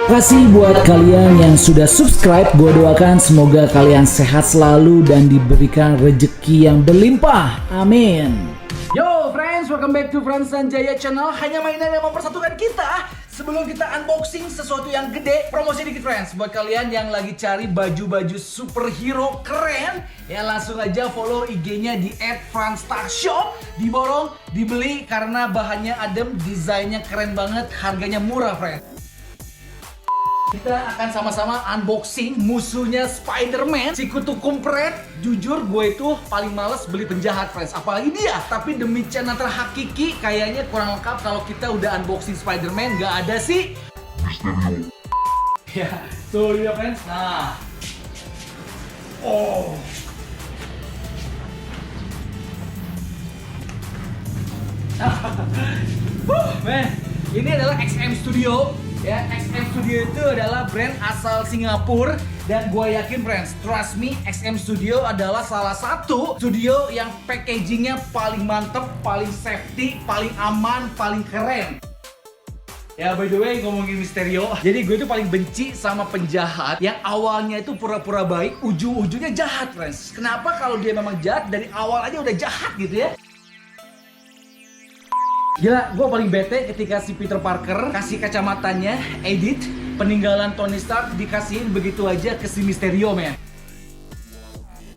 Kasih buat kalian yang sudah subscribe, gue doakan semoga kalian sehat selalu dan diberikan rezeki yang berlimpah. Amin. Yo friends, welcome back to Frans Sanjaya Channel. Hanya mainan yang mempersatukan kita. Sebelum kita unboxing sesuatu yang gede, promosi dikit friends. Buat kalian yang lagi cari baju-baju superhero keren, ya langsung aja follow IG-nya di @franstashop. Diborong, dibeli karena bahannya adem, desainnya keren banget, harganya murah friends. Kita akan sama-sama unboxing musuhnya Spider-Man, si kutu kumpret. Jujur gue itu paling males beli penjahat friends, apalagi dia. Tapi demi channel terhakiki, kayaknya kurang lengkap kalau kita udah unboxing Spider-Man gak ada si Mysterio. Ya, tuh dia friends. Nah, oh, man, ini adalah XM Studio. Ya, XM Studio itu adalah brand asal Singapura. Dan gue yakin friends, trust me, XM Studio adalah salah satu studio yang packagingnya paling mantep, paling safety, paling aman, paling keren. Ya by the way, ngomongin Mysterio, jadi gue tuh paling benci sama penjahat yang awalnya itu pura-pura baik, ujung-ujungnya jahat friends. Kenapa kalau dia memang jahat, dari awal aja udah jahat gitu ya? Gila, gue paling bete ketika si Peter Parker kasih kacamatanya, edit, peninggalan Tony Stark dikasihin begitu aja ke si Mysterio, men.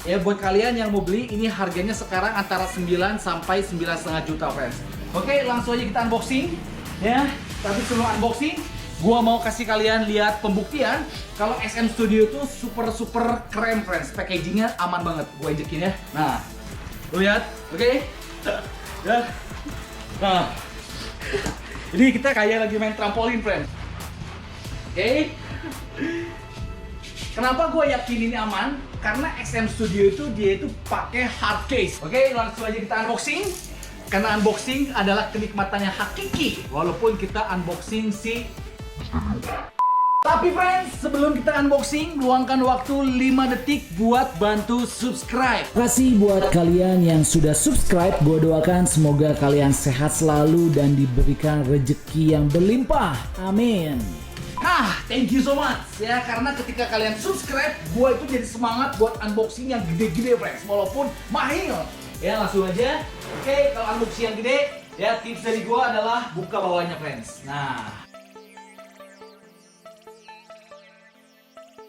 Ya buat kalian yang mau beli, ini harganya sekarang antara 9 sampai 9,5 juta, friends. Oke, langsung aja kita unboxing. Ya, tapi sebelum unboxing, gue mau kasih kalian lihat pembuktian kalau XM Studio itu super keren, friends. Packagingnya aman banget. Gue injekin ya. Nah, lu lihat, oke? Ya. Nah, ini kita kayak lagi main trampolin, friend. Oke. Kenapa gue yakin ini aman? Karena XM Studio itu dia itu pakai hard case. Oke, langsung aja kita unboxing. Karena unboxing adalah kenikmatannya hakiki. Walaupun kita unboxing si tapi friends, sebelum kita unboxing, luangkan waktu 5 detik buat bantu subscribe. Kasih buat kalian yang sudah subscribe, gue doakan semoga kalian sehat selalu dan diberikan rezeki yang berlimpah. Amin. Nah, thank you so much ya, karena ketika kalian subscribe, gue itu jadi semangat buat unboxing yang gede-gede friends, walaupun mahal. Ya langsung aja. Oke, kalau unboxing yang gede, ya tips dari gue adalah buka bawahnya friends. Nah,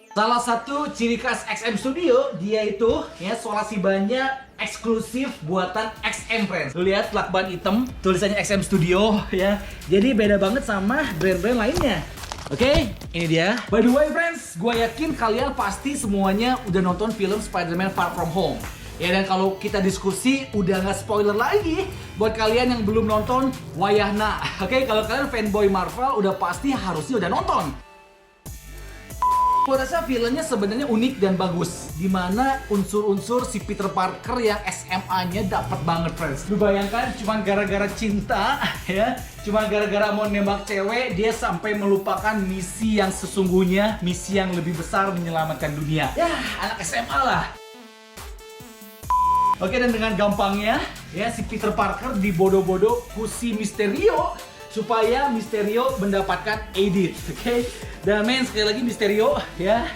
salah satu ciri khas XM Studio, dia itu ya solasi bannya eksklusif buatan XM friends. Lu lihat lakban hitam, tulisannya XM Studio ya. Jadi beda banget sama brand-brand lainnya. Oke, ini dia. By the way friends, gue yakin kalian pasti semuanya udah nonton film Spider-Man Far From Home. Ya, dan kalau kita diskusi udah nggak spoiler lagi buat kalian yang belum nonton, wayahna. Oke, kalau kalian fanboy Marvel udah pasti harusnya udah nonton. Gue rasa filmnya sebenarnya unik dan bagus, dimana unsur-unsur si Peter Parker yang SMA-nya dapat banget friends. Lu bayangkan cuma gara-gara cinta ya, cuma gara-gara mau nembak cewek, dia sampai melupakan misi yang sesungguhnya, misi yang lebih besar menyelamatkan dunia. Ya, anak SMA lah. Oke, dan dengan gampangnya ya si Peter Parker dibodoh-bodoh ku si Mysterio supaya Mysterio mendapatkan edit, oke? Dan men, sekali lagi Mysterio, ya,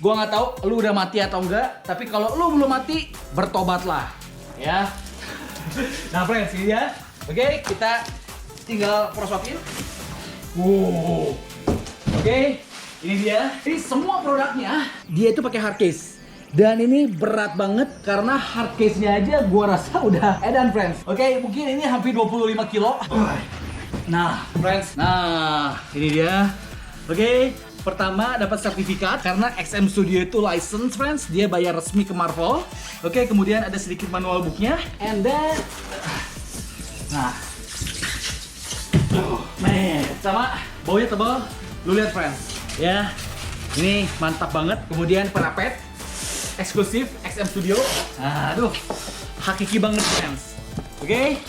gua nggak tahu lu udah mati atau enggak, tapi kalau lu belum mati, bertobatlah, ya. Nah friends, ini ya, oke, kita tinggal prosotin. Wow, oke, ini dia. Ini semua produknya, dia itu pakai hard case. Dan ini berat banget karena hard case-nya aja gua rasa udah edan friends. Oke, mungkin ini hampir 25 kilo. Nah, friends, nah ini dia. Oke, pertama dapat sertifikat karena XM Studio itu license, friends. Dia bayar resmi ke Marvel. Oke, kemudian ada sedikit manual booknya. And then, nah, man, sama baunya tebal. Lu lihat, friends, ya, ini mantap banget. Kemudian perapet eksklusif XM Studio. Nah, aduh, hakiki banget, friends. Oke,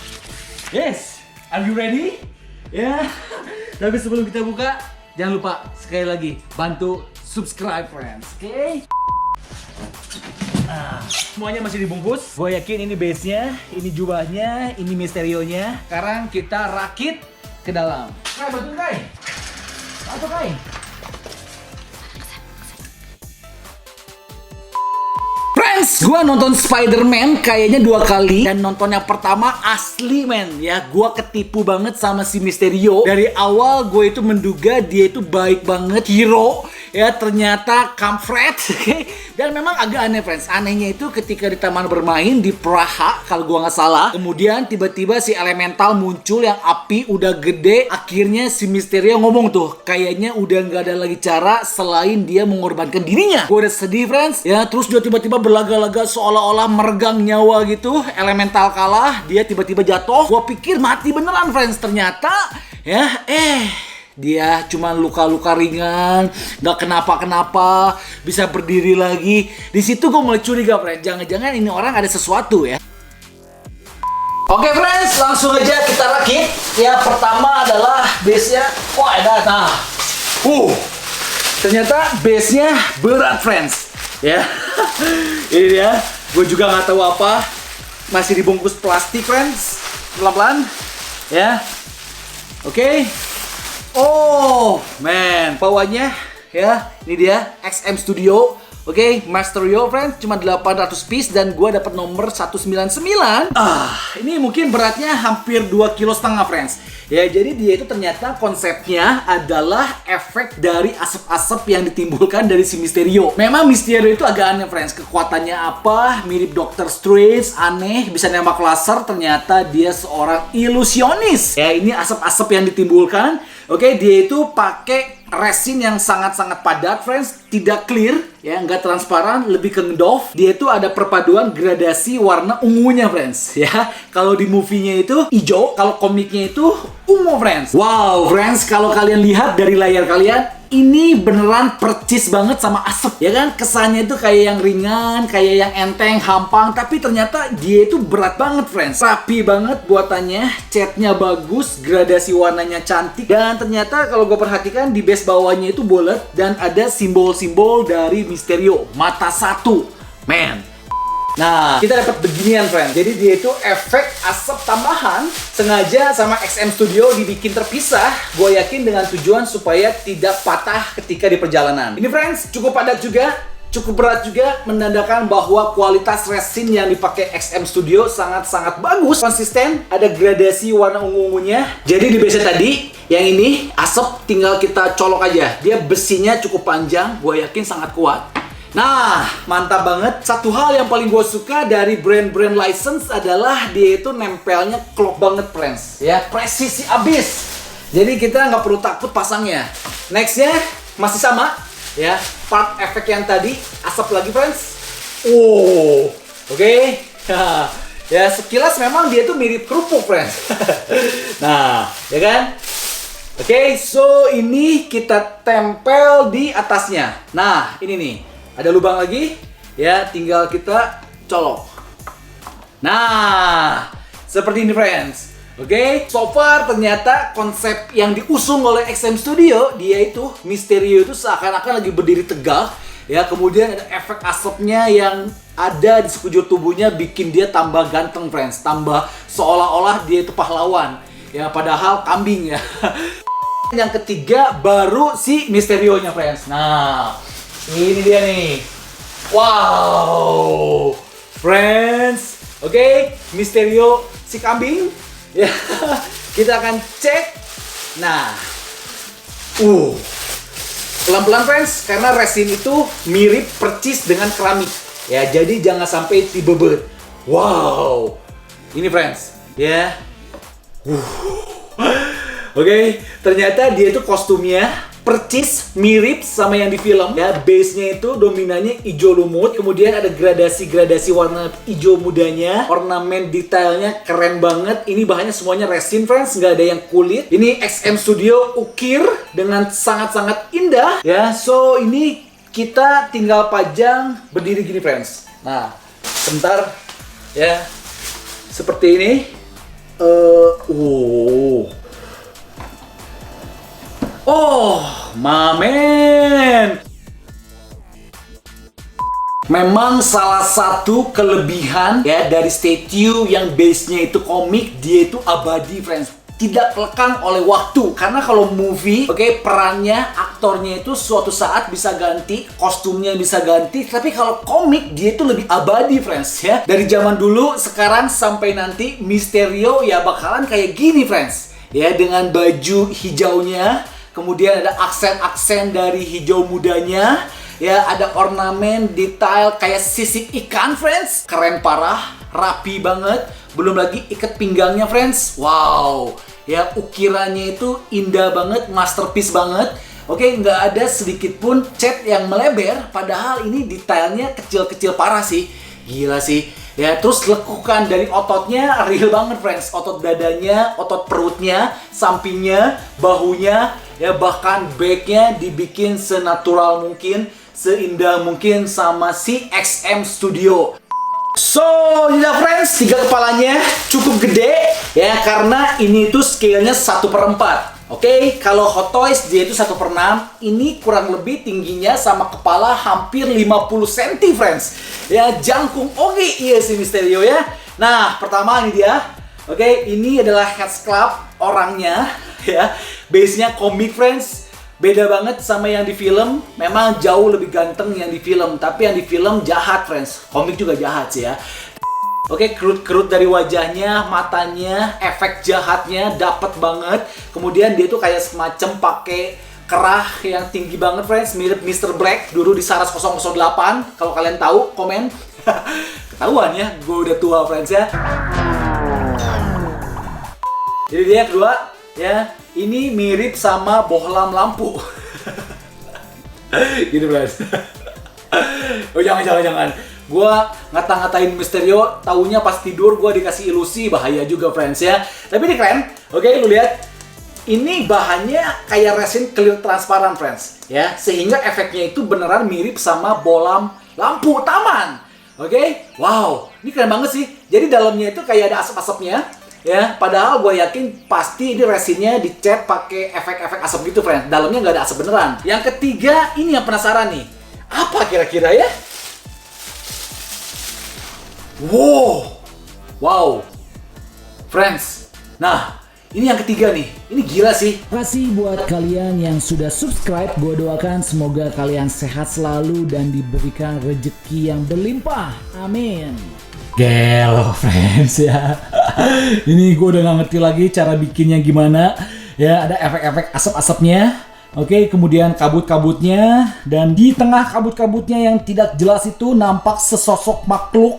yes, are you ready? Ya, tapi sebelum kita buka, jangan lupa sekali lagi bantu subscribe friends, oke? Semuanya masih dibungkus. Gue yakin ini base-nya, ini jubahnya, ini Mysterio-nya. Sekarang kita rakit ke dalam. Kai, bantu Kai. Bantu Kai. Friends, gua nonton Spider-Man kayaknya 2 kali. Dan nonton yang pertama asli men ya, gua ketipu banget sama si Mysterio. Dari awal gue itu menduga dia itu baik banget, hero. Ya ternyata kampret. Dan memang agak aneh friends. Anehnya itu ketika di taman bermain di Praha kalau gua nggak salah. Kemudian tiba-tiba si elemental muncul yang api udah gede. Akhirnya si Mysterio ngomong tuh, kayaknya udah nggak ada lagi cara selain dia mengorbankan dirinya. Gue udah sedih friends. Ya terus dia tiba-tiba berlaga-laga seolah-olah meregang nyawa gitu. Elemental kalah, dia tiba-tiba jatuh. Gua pikir mati beneran friends. Ternyata ya dia cuma luka-luka ringan, nggak kenapa-kenapa, bisa berdiri lagi. Di situ gue mulai curiga friends. Jangan-jangan ini orang ada sesuatu ya. Oke friends, langsung aja kita rakit. Ya pertama adalah base-nya. Wah ada. Nah, ternyata base-nya berat friends. Ya, ini dia. Gue juga nggak tahu apa. Masih dibungkus plastik friends. Pelan-pelan. Ya, oke. Oh man, bawahnya ya. Ini dia XM Studio. Oke, Mysterio friends, cuma 800 piece dan gue dapat nomor 199. Ini mungkin beratnya hampir 2,5 kg friends. Ya, jadi dia itu ternyata konsepnya adalah efek dari asap-asap yang ditimbulkan dari si Mysterio. Memang Mysterio itu agak aneh friends. Kekuatannya apa? Mirip Doctor Strange, aneh, bisa nembak laser. Ternyata dia seorang ilusionis. Ya, ini asap-asap yang ditimbulkan. Oke, dia itu pakai resin yang sangat-sangat padat friends, tidak clear ya, nggak transparan, lebih ke ngedove. Dia itu ada perpaduan gradasi warna ungunya friends ya. Kalau di movie-nya itu hijau, kalau komiknya itu ungu friends. Wow friends, kalau kalian lihat dari layar kalian, ini beneran percis banget sama asap ya kan. Kesannya itu kayak yang ringan, kayak yang enteng, hampang, tapi ternyata dia itu berat banget friends. Rapi banget buatannya, catnya bagus, gradasi warnanya cantik. Dan ternyata kalau gue perhatikan di base bawahnya itu bulat dan ada simbol-simbol dari Mysterio, mata satu. Man. Nah, kita dapat beginian friends. Jadi dia itu efek asap tambahan sengaja sama XM Studio dibikin terpisah. Gue yakin dengan tujuan supaya tidak patah ketika di perjalanan. Ini friends cukup padat juga, cukup berat juga, menandakan bahwa kualitas resin yang dipakai XM Studio sangat-sangat bagus, konsisten, ada gradasi warna ungu-ungunya. Jadi di base tadi yang ini asap tinggal kita colok aja. Dia besinya cukup panjang, gue yakin sangat kuat. Nah, mantap banget. Satu hal yang paling gue suka dari brand-brand license adalah dia itu nempelnya klop banget friends. Ya, presisi abis. Jadi kita nggak perlu takut pasangnya. Nextnya masih sama. Ya, part efek yang tadi, asap lagi friends. Oke. Ya, sekilas memang dia tuh mirip kerupuk friends. Nah, ya kan? Oke, so ini kita tempel di atasnya. Nah, ini nih. Ada lubang lagi, ya tinggal kita colok. Nah, seperti ini friends. Oke, so far ternyata konsep yang diusung oleh XM Studio, dia itu Mysterio itu seakan-akan lagi berdiri tegak. Ya, kemudian ada efek asapnya yang ada di sekujur tubuhnya bikin dia tambah ganteng friends. Tambah seolah-olah dia itu pahlawan. Ya, padahal kambing ya. Yang ketiga baru si Mysterio-nya friends. Nah, ini dia nih. Wow, friends. Oke, Mysterio si kambing. Ya, kita akan cek. Nah, pelan-pelan friends, karena resin itu mirip percis dengan keramik. Ya, jadi jangan sampai dibebet. Wow, ini friends. Ya. Oke, ternyata dia itu kostumnya percis mirip sama yang di film ya. Base-nya itu dominannya hijau lumut, kemudian ada gradasi-gradasi warna hijau mudanya, ornamen detailnya keren banget. Ini bahannya semuanya resin friends, nggak ada yang kulit. Ini XM Studio ukir dengan sangat-sangat indah ya. So ini kita tinggal pajang berdiri gini friends. Nah, sebentar ya, seperti ini. Oh, mamen. Memang salah satu kelebihan ya dari statue yang base-nya itu komik, dia itu abadi friends. tidak lekang oleh waktu. Karena kalau movie, perannya, aktornya itu suatu saat bisa ganti, kostumnya bisa ganti. Tapi kalau komik, dia itu lebih abadi, friends, ya. Dari zaman dulu, sekarang sampai nanti, Mysterio ya bakalan kayak gini, friends. Ya, dengan baju hijaunya, kemudian ada aksen-aksen dari hijau mudanya, ya, ada ornamen, detail kayak sisik ikan, friends. Keren parah, rapi banget. Belum lagi ikat pinggangnya, friends. Wow, ya ukirannya itu indah banget, masterpiece banget. Nggak ada sedikit pun cat yang melebar. Padahal ini detailnya kecil-kecil parah sih. Gila sih. Ya, terus lekukan dari ototnya real banget, friends. Otot dadanya, otot perutnya, sampingnya, bahunya, ya bahkan backnya dibikin senatural mungkin, seindah mungkin sama si XM Studio. So, ini dah friends, 3 kepalanya cukup gede ya, karena ini tuh scale-nya 1/4. Kalau Hot Toys dia itu 1/6. Ini kurang lebih tingginya sama kepala hampir 50 cm, friends. Ya, jangkung iya si Mysterio ya. Nah, pertama ini dia. Ini adalah head sculpt orangnya ya. Base-nya komik, friends. Beda banget sama yang di film. Memang jauh lebih ganteng yang di film, tapi yang di film jahat, friends. Komik juga jahat sih ya. Kerut-kerut dari wajahnya, matanya, efek jahatnya dapet banget. Kemudian dia tuh kayak semacam pakai kerah yang tinggi banget, friends. Mirip Mr. Black dulu di Saras 008. Kalau kalian tahu, komen. Ketahuan ya, gue udah tua, friends ya. Jadi dia kedua, ya, ini mirip sama bohlam lampu. Gitu, friends. Oh, jangan. Gua ngata-ngatain Mysterio, taunya pas tidur gua dikasih ilusi, bahaya juga, friends ya. Tapi ini keren. Lu lihat. Ini bahannya kayak resin clear transparan, friends, ya. Sehingga efeknya itu beneran mirip sama bohlam lampu taman. Wow, ini keren banget sih. Jadi dalamnya itu kayak ada asap-asapnya. Ya, padahal gue yakin pasti ini resinnya dicat pakai efek-efek asap gitu, friend. Dalamnya nggak ada asap beneran. Yang ketiga, ini yang penasaran nih. Apa kira-kira ya? Wow. Friends. Nah, ini yang ketiga nih. Ini gila sih. Terima kasih buat kalian yang sudah subscribe. Gue doakan semoga kalian sehat selalu dan diberikan rezeki yang berlimpah. Amin. Gelo, friends ya. Ini gue udah gak ngerti lagi cara bikinnya gimana. Ya, ada efek-efek asap-asapnya. Kemudian kabut-kabutnya. Dan di tengah kabut-kabutnya yang tidak jelas itu nampak sesosok makhluk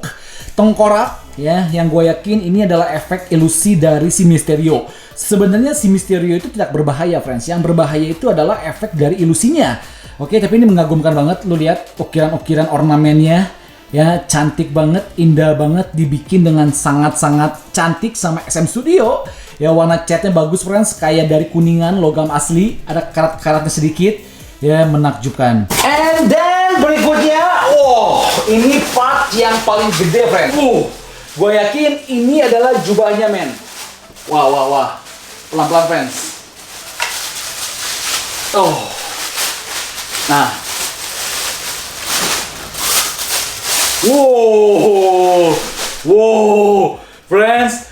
tengkorak. Ya, yang gue yakin ini adalah efek ilusi dari si Mysterio. Sebenarnya si Mysterio itu tidak berbahaya, friends. Yang berbahaya itu adalah efek dari ilusinya. Tapi ini mengagumkan banget. Lu lihat ukiran-ukiran ornamennya. Ya, cantik banget, indah banget, dibikin dengan sangat-sangat cantik sama XM Studio. Ya, warna catnya bagus, friends, kayak dari kuningan, logam asli, ada karat-karatnya sedikit. Ya, menakjubkan. And then berikutnya, ini part yang paling gede, friends. Gue yakin ini adalah jubahnya, men. Wah. Pelan-pelan, friends. Nah. Wow, friends,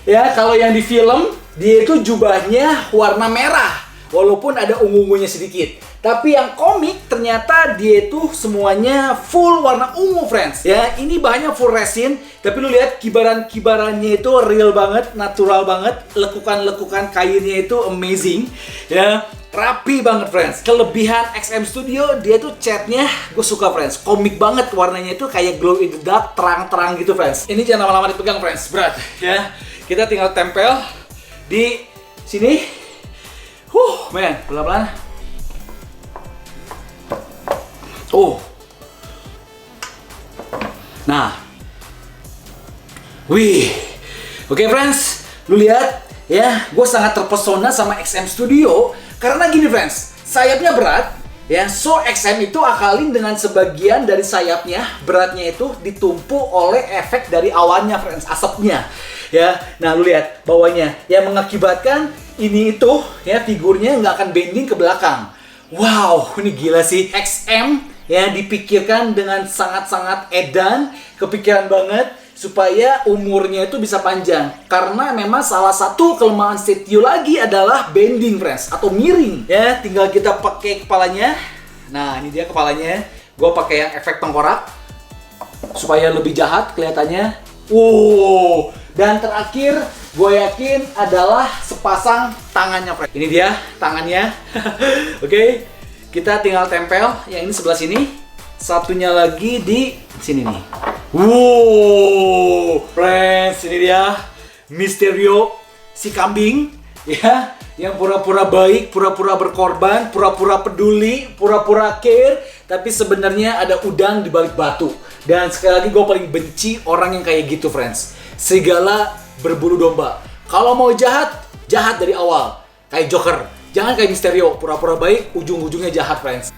ya, kalau yang di film dia itu jubahnya warna merah, walaupun ada ungu-ungunya sedikit. Tapi yang komik ternyata dia itu semuanya full warna ungu, friends. Ya, ini bahannya full resin, tapi lu lihat kibaran-kibarannya itu real banget, natural banget. Lekukan-lekukan kainnya itu amazing, ya. Rapi banget, friends. Kelebihan XM Studio, dia tuh catnya gue suka, friends. Komik banget, warnanya itu kayak glow in the dark, terang-terang gitu, friends. Ini jangan lama-lama dipegang, friends, berat ya. Kita tinggal tempel di sini. Men, pelan-pelan. Nah. Friends, lu lihat ya, gue sangat terpesona sama XM Studio. Karena gini, friends, sayapnya berat, ya. So XM itu akalin dengan sebagian dari sayapnya, beratnya itu ditumpuk oleh efek dari awannya, friends, asapnya. Ya, nah lu lihat bawahnya, yang mengakibatkan ini itu, ya, figurnya nggak akan bending ke belakang. Wow, ini gila sih. XM ya dipikirkan dengan sangat-sangat edan, kepikiran banget. supaya umurnya itu bisa panjang. Karena memang salah satu kelemahan Setio lagi adalah bending, friends, atau miring. Ya, tinggal kita pakai kepalanya. Nah, ini dia kepalanya. Gue pakai yang efek tengkorak supaya lebih jahat kelihatannya. Wow. Dan terakhir, gue yakin adalah sepasang tangannya, friends. Ini dia tangannya. Oke, kita tinggal tempel. Yang ini sebelah sini. Satunya lagi di sini nih. Wow, friends, ini dia Mysterio si kambing, ya, yang pura-pura baik, pura-pura berkorban, pura-pura peduli, pura-pura care, tapi sebenarnya ada udang di balik batu. Dan sekali lagi gue paling benci orang yang kayak gitu, friends. Serigala berbulu domba. Kalau mau jahat, jahat dari awal, kayak Joker. Jangan kayak Mysterio, pura-pura baik, ujung-ujungnya jahat, friends.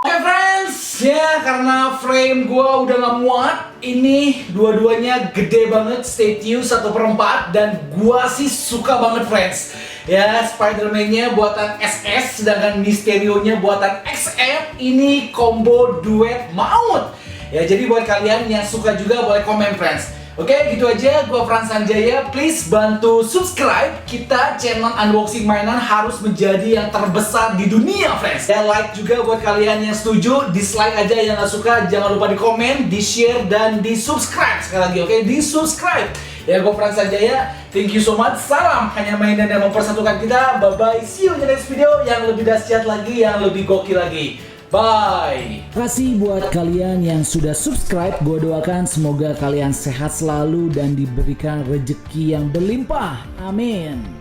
Oke, friends, ya karena frame gua udah gak muat, ini dua-duanya gede banget, Setio 1/4, dan gua sih suka banget, friends. Ya, Spider-Man-nya buatan SS, sedangkan Mysterio-nya buatan XF, ini combo duet maut. Ya, jadi buat kalian yang suka juga boleh komen, friends. Oke, gitu aja. Gua Frans Sanjaya. Please bantu subscribe. Kita channel unboxing mainan harus menjadi yang terbesar di dunia, friends. Dan like juga buat kalian yang setuju. Dislike aja yang gak suka. Jangan lupa di komen, di share, dan di subscribe. Sekali lagi, oke? Di subscribe. Ya, gua Frans Sanjaya. Thank you so much. Salam hanya mainan yang mempersatukan kita. Bye-bye. See you in the next video yang lebih dahsyat lagi, yang lebih gokil lagi. Bye. Terima kasih buat kalian yang sudah subscribe. Gue doakan semoga kalian sehat selalu dan diberikan rezeki yang berlimpah. Amin.